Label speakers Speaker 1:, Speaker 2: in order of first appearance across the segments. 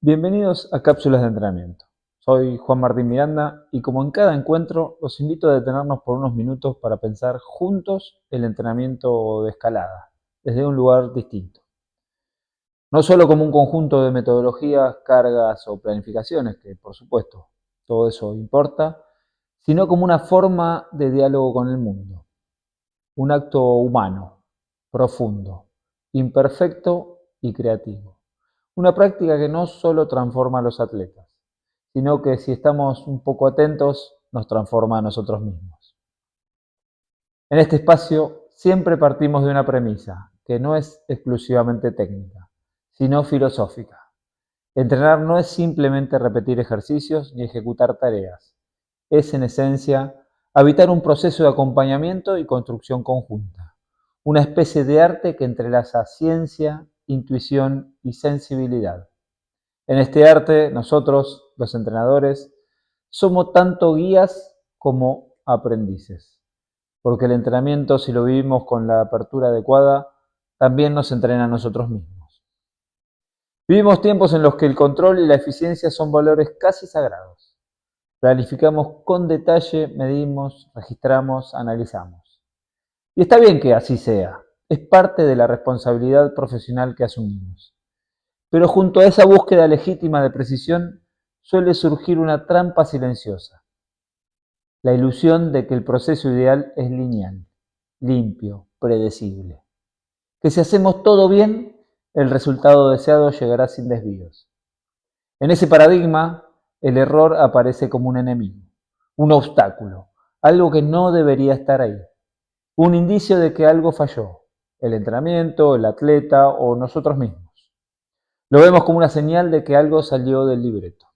Speaker 1: Bienvenidos a Cápsulas de Entrenamiento. Soy Juan Martín Miranda y como en cada encuentro los invito a detenernos por unos minutos para pensar juntos el entrenamiento de escalada, desde un lugar distinto. No solo como un conjunto de metodologías, cargas o planificaciones, que por supuesto todo eso importa, sino como una forma de diálogo con el mundo. Un acto humano, profundo, imperfecto y creativo. Una práctica que no solo transforma a los atletas, sino que si estamos un poco atentos, nos transforma a nosotros mismos. En este espacio siempre partimos de una premisa, que no es exclusivamente técnica, sino filosófica. Entrenar no es simplemente repetir ejercicios ni ejecutar tareas. Es, en esencia, habitar un proceso de acompañamiento y construcción conjunta. Una especie de arte que entrelaza ciencia, intuición y sensibilidad. En este arte, nosotros, los entrenadores, somos tanto guías como aprendices. Porque el entrenamiento, si lo vivimos con la apertura adecuada, también nos entrena a nosotros mismos. Vivimos tiempos en los que el control y la eficiencia son valores casi sagrados. Planificamos con detalle, medimos, registramos, analizamos. Y está bien que así sea. Es parte de la responsabilidad profesional que asumimos. Pero junto a esa búsqueda legítima de precisión suele surgir una trampa silenciosa. La ilusión de que el proceso ideal es lineal, limpio, predecible. Que si hacemos todo bien, el resultado deseado llegará sin desvíos. En ese paradigma, el error aparece como un enemigo, un obstáculo, algo que no debería estar ahí, un indicio de que algo falló, el entrenamiento, el atleta o nosotros mismos. Lo vemos como una señal de que algo salió del libreto.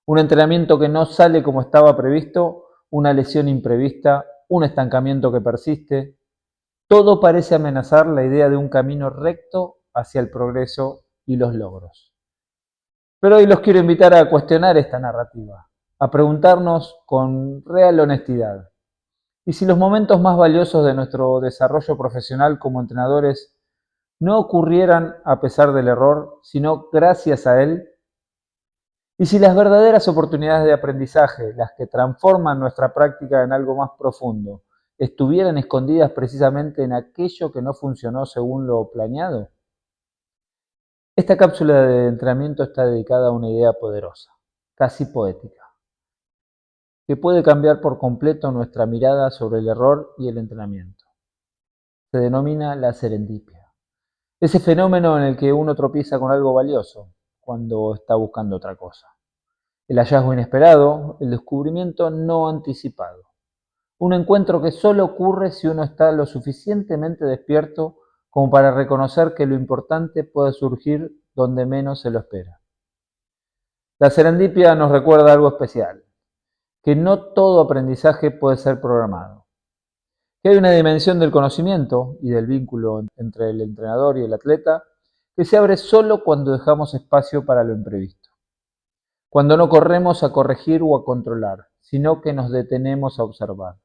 Speaker 1: Un entrenamiento que no sale como estaba previsto, una lesión imprevista, un estancamiento que persiste. Todo parece amenazar la idea de un camino recto hacia el progreso y los logros. Pero hoy los quiero invitar a cuestionar esta narrativa, a preguntarnos con real honestidad. ¿Y si los momentos más valiosos de nuestro desarrollo profesional como entrenadores no ocurrieran a pesar del error, sino gracias a él? ¿Y si las verdaderas oportunidades de aprendizaje, las que transforman nuestra práctica en algo más profundo, estuvieran escondidas precisamente en aquello que no funcionó según lo planeado? Esta cápsula de entrenamiento está dedicada a una idea poderosa, casi poética, que puede cambiar por completo nuestra mirada sobre el error y el entrenamiento. Se denomina la serendipia. Ese fenómeno en el que uno tropieza con algo valioso cuando está buscando otra cosa. El hallazgo inesperado, el descubrimiento no anticipado. Un encuentro que solo ocurre si uno está lo suficientemente despierto como para reconocer que lo importante puede surgir donde menos se lo espera. La serendipia nos recuerda algo especial, que no todo aprendizaje puede ser programado, que hay una dimensión del conocimiento y del vínculo entre el entrenador y el atleta que se abre solo cuando dejamos espacio para lo imprevisto. Cuando no corremos a corregir o a controlar, sino que nos detenemos a observar.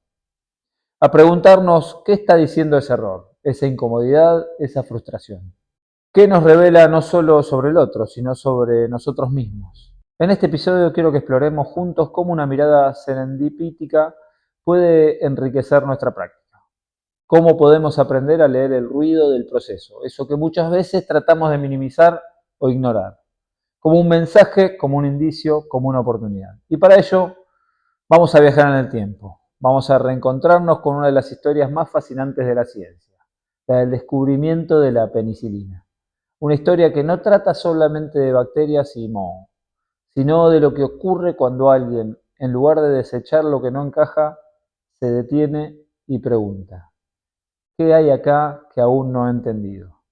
Speaker 1: A preguntarnos qué está diciendo ese error, esa incomodidad, esa frustración. ¿Qué nos revela no solo sobre el otro, sino sobre nosotros mismos? En este episodio quiero que exploremos juntos cómo una mirada serendipítica puede enriquecer nuestra práctica. Cómo podemos aprender a leer el ruido del proceso, eso que muchas veces tratamos de minimizar o ignorar. Como un mensaje, como un indicio, como una oportunidad. Y para ello vamos a viajar en el tiempo. Vamos a reencontrarnos con una de las historias más fascinantes de la ciencia, la del descubrimiento de la penicilina. Una historia que no trata solamente de bacterias y moho, sino de lo que ocurre cuando alguien, en lugar de desechar lo que no encaja, se detiene y pregunta, ¿qué hay acá que aún no he entendido?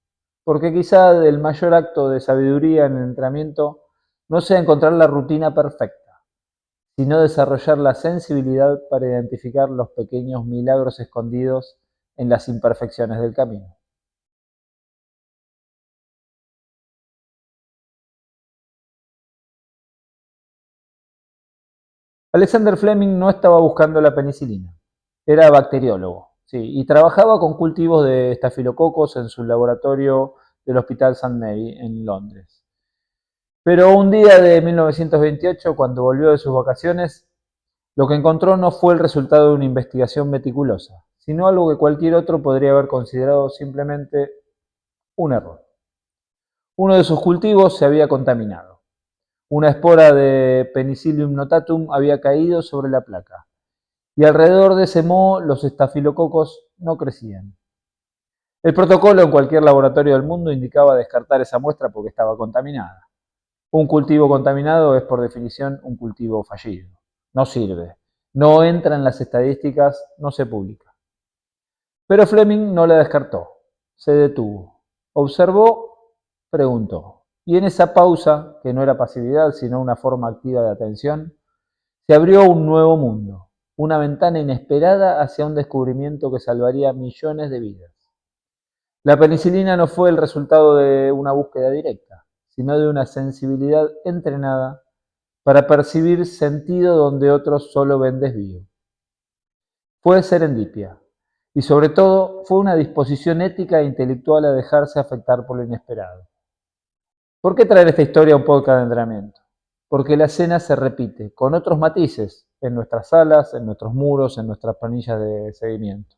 Speaker 1: Porque quizá el mayor acto de sabiduría en el entrenamiento no sea encontrar la rutina perfecta, sino desarrollar la sensibilidad para identificar los pequeños milagros escondidos en las imperfecciones del camino. Alexander Fleming no estaba buscando la penicilina, era bacteriólogo, sí, y trabajaba con cultivos de estafilococos en su laboratorio del Hospital St. Mary en Londres. Pero un día de 1928, cuando volvió de sus vacaciones, lo que encontró no fue el resultado de una investigación meticulosa, sino algo que cualquier otro podría haber considerado simplemente un error. Uno de sus cultivos se había contaminado. Una espora de Penicillium notatum había caído sobre la placa, y alrededor de ese moho los estafilococos no crecían. El protocolo en cualquier laboratorio del mundo indicaba descartar esa muestra porque estaba contaminada. Un cultivo contaminado es por definición un cultivo fallido. No sirve, no entra en las estadísticas, no se publica. Pero Fleming no la descartó, se detuvo, observó, preguntó. Y en esa pausa, que no era pasividad, sino una forma activa de atención, se abrió un nuevo mundo, una ventana inesperada hacia un descubrimiento que salvaría millones de vidas. La penicilina no fue el resultado de una búsqueda directa, sino de una sensibilidad entrenada para percibir sentido donde otros solo ven desvío. Fue serendipia, y sobre todo fue una disposición ética e intelectual a dejarse afectar por lo inesperado. ¿Por qué traer esta historia a un podcast de entrenamiento? Porque la escena se repite, con otros matices, en nuestras salas, en nuestros muros, en nuestras planillas de seguimiento.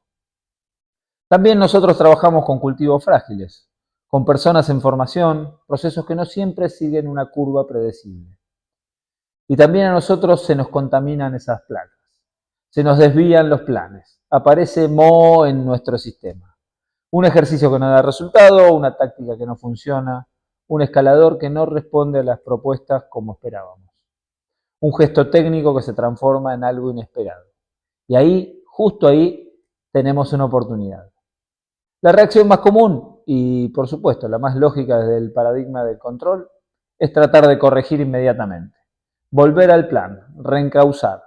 Speaker 1: También nosotros trabajamos con cultivos frágiles, con personas en formación, procesos que no siempre siguen una curva predecible. Y también a nosotros se nos contaminan esas placas, se nos desvían los planes, aparece moho en nuestro sistema. Un ejercicio que no da resultado, una táctica que no funciona, un escalador que no responde a las propuestas como esperábamos. Un gesto técnico que se transforma en algo inesperado. Y ahí, justo ahí, tenemos una oportunidad. La reacción más común y, por supuesto, la más lógica desde el paradigma del control es tratar de corregir inmediatamente, volver al plan, reencauzar.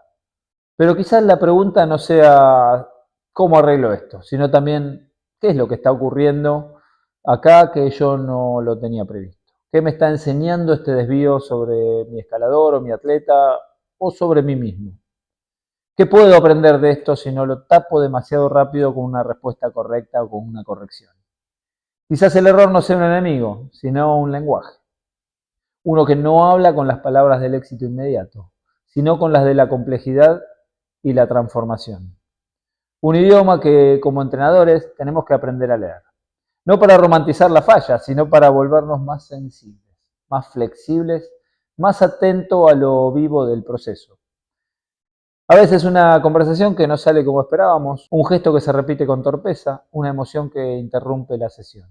Speaker 1: Pero quizás la pregunta no sea cómo arreglo esto, sino también qué es lo que está ocurriendo acá que yo no lo tenía previsto. ¿Qué me está enseñando este desvío sobre mi escalador o mi atleta o sobre mí mismo? ¿Qué puedo aprender de esto si no lo tapo demasiado rápido con una respuesta correcta o con una corrección? Quizás el error no sea un enemigo, sino un lenguaje. Uno que no habla con las palabras del éxito inmediato, sino con las de la complejidad y la transformación. Un idioma que como entrenadores tenemos que aprender a leer. No para romantizar la falla, sino para volvernos más sensibles, más flexibles, más atentos a lo vivo del proceso. A veces una conversación que no sale como esperábamos, un gesto que se repite con torpeza, una emoción que interrumpe la sesión.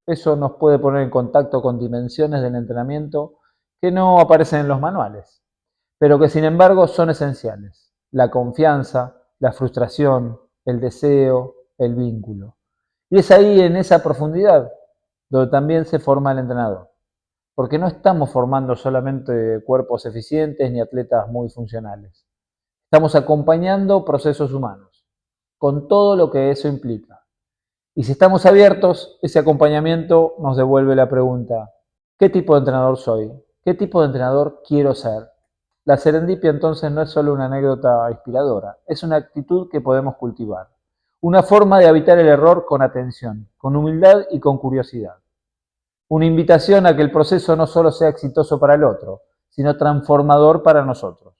Speaker 1: Eso nos puede poner en contacto con dimensiones del entrenamiento que no aparecen en los manuales, pero que sin embargo son esenciales. La confianza, la frustración, el deseo, el vínculo. Y es ahí, en esa profundidad, donde también se forma el entrenador. Porque no estamos formando solamente cuerpos eficientes ni atletas muy funcionales. Estamos acompañando procesos humanos, con todo lo que eso implica. Y si estamos abiertos, ese acompañamiento nos devuelve la pregunta, ¿qué tipo de entrenador soy? ¿Qué tipo de entrenador quiero ser? La serendipia entonces no es solo una anécdota inspiradora, es una actitud que podemos cultivar. Una forma de habitar el error con atención, con humildad y con curiosidad. Una invitación a que el proceso no solo sea exitoso para el otro, sino transformador para nosotros.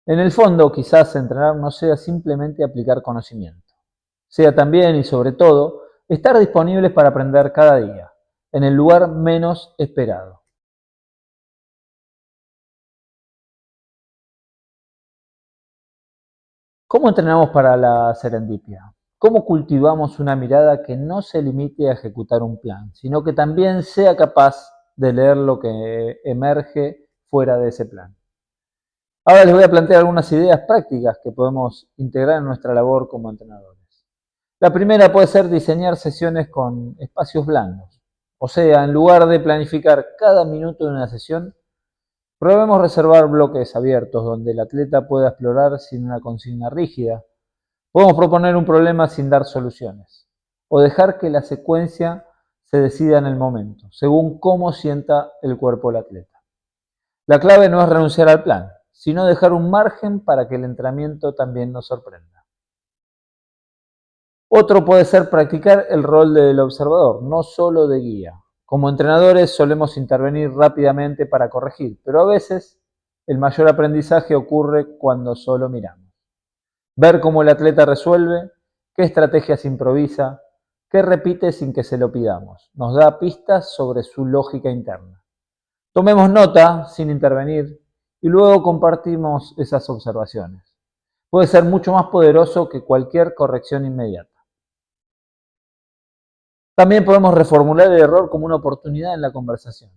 Speaker 1: En el fondo, quizás entrenar no sea simplemente aplicar conocimiento, sea también y sobre todo estar disponibles para aprender cada día, en el lugar menos esperado. ¿Cómo entrenamos para la serendipia? ¿Cómo cultivamos una mirada que no se limite a ejecutar un plan, sino que también sea capaz de leer lo que emerge fuera de ese plan? Ahora les voy a plantear algunas ideas prácticas que podemos integrar en nuestra labor como entrenadores. La primera puede ser diseñar sesiones con espacios blandos. O sea, en lugar de planificar cada minuto de una sesión, probemos reservar bloques abiertos donde el atleta pueda explorar sin una consigna rígida. Podemos proponer un problema sin dar soluciones. O dejar que la secuencia se decida en el momento, según cómo sienta el cuerpo del atleta. La clave no es renunciar al plan, sino dejar un margen para que el entrenamiento también nos sorprenda. Otro puede ser practicar el rol del observador, no solo de guía. Como entrenadores solemos intervenir rápidamente para corregir, pero a veces el mayor aprendizaje ocurre cuando solo miramos. Ver cómo el atleta resuelve, qué estrategias improvisa, qué repite sin que se lo pidamos, nos da pistas sobre su lógica interna. Tomemos nota sin intervenir y luego compartimos esas observaciones. Puede ser mucho más poderoso que cualquier corrección inmediata. También podemos reformular el error como una oportunidad en la conversación.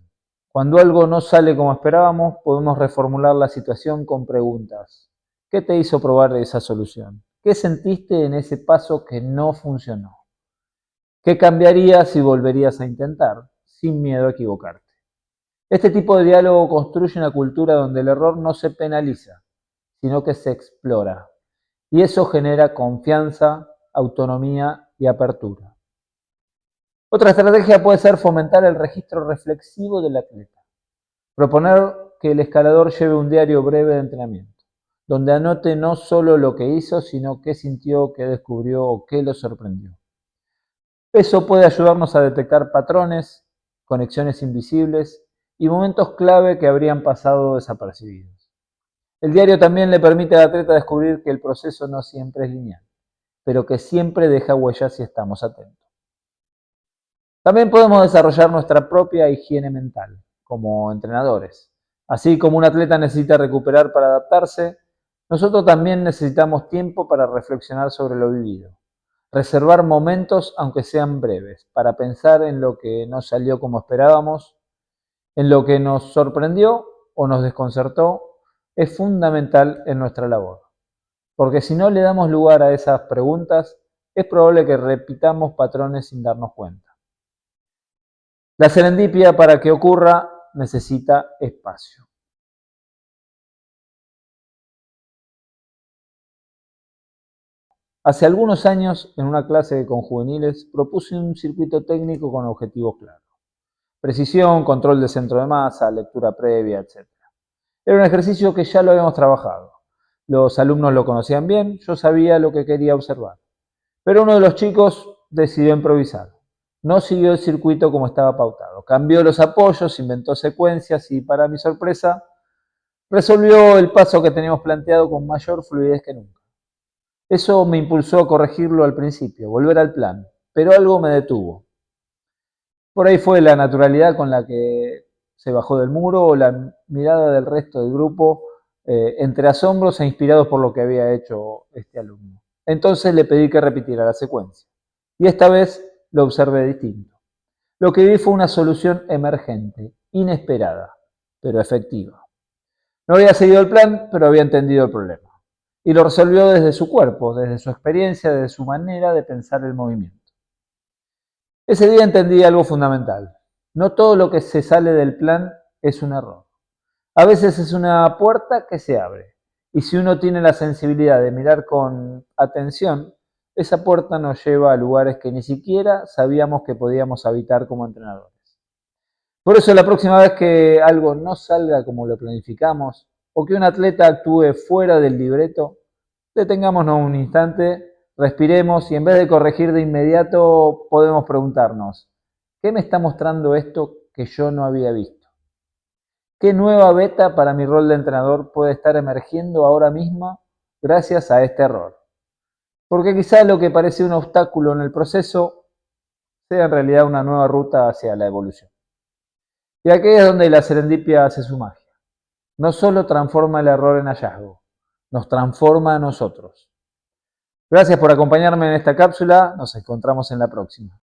Speaker 1: Cuando algo no sale como esperábamos, podemos reformular la situación con preguntas. ¿Qué te hizo probar esa solución? ¿Qué sentiste en ese paso que no funcionó? ¿Qué cambiarías si volverías a intentar, sin miedo a equivocarte? Este tipo de diálogo construye una cultura donde el error no se penaliza, sino que se explora. Y eso genera confianza, autonomía y apertura. Otra estrategia puede ser fomentar el registro reflexivo del atleta. Proponer que el escalador lleve un diario breve de entrenamiento, donde anote no solo lo que hizo, sino qué sintió, qué descubrió o qué lo sorprendió. Eso puede ayudarnos a detectar patrones, conexiones invisibles y momentos clave que habrían pasado desapercibidos. El diario también le permite al atleta descubrir que el proceso no siempre es lineal, pero que siempre deja huellas si estamos atentos. También podemos desarrollar nuestra propia higiene mental como entrenadores. Así como un atleta necesita recuperar para adaptarse, nosotros también necesitamos tiempo para reflexionar sobre lo vivido. Reservar momentos, aunque sean breves, para pensar en lo que no salió como esperábamos, en lo que nos sorprendió o nos desconcertó, es fundamental en nuestra labor. Porque si no le damos lugar a esas preguntas, es probable que repitamos patrones sin darnos cuenta. La serendipia, para que ocurra, necesita espacio. Hace algunos años, en una clase con juveniles, propuse un circuito técnico con objetivos claros. Precisión, control de centro de masa, lectura previa, etc. Era un ejercicio que ya lo habíamos trabajado. Los alumnos lo conocían bien, yo sabía lo que quería observar. Pero uno de los chicos decidió improvisar. No siguió el circuito como estaba pautado. Cambió los apoyos, inventó secuencias y, para mi sorpresa, resolvió el paso que teníamos planteado con mayor fluidez que nunca. Eso me impulsó a corregirlo al principio, volver al plan, pero algo me detuvo. Por ahí fue la naturalidad con la que se bajó del muro o la mirada del resto del grupo, entre asombros e inspirados por lo que había hecho este alumno. Entonces le pedí que repitiera la secuencia. Y esta vez lo observé distinto. Lo que vi fue una solución emergente, inesperada, pero efectiva. No había seguido el plan, pero había entendido el problema. Y lo resolvió desde su cuerpo, desde su experiencia, desde su manera de pensar el movimiento. Ese día entendí algo fundamental. No todo lo que se sale del plan es un error. A veces es una puerta que se abre. Y si uno tiene la sensibilidad de mirar con atención, esa puerta nos lleva a lugares que ni siquiera sabíamos que podíamos habitar como entrenadores. Por eso la próxima vez que algo no salga como lo planificamos o que un atleta actúe fuera del libreto, detengámonos un instante, respiremos y en vez de corregir de inmediato podemos preguntarnos, ¿qué me está mostrando esto que yo no había visto? ¿Qué nueva beta para mi rol de entrenador puede estar emergiendo ahora mismo gracias a este error? Porque quizá lo que parece un obstáculo en el proceso sea en realidad una nueva ruta hacia la evolución. Y aquí es donde la serendipia hace su magia. No solo transforma el error en hallazgo, nos transforma a nosotros. Gracias por acompañarme en esta cápsula, nos encontramos en la próxima.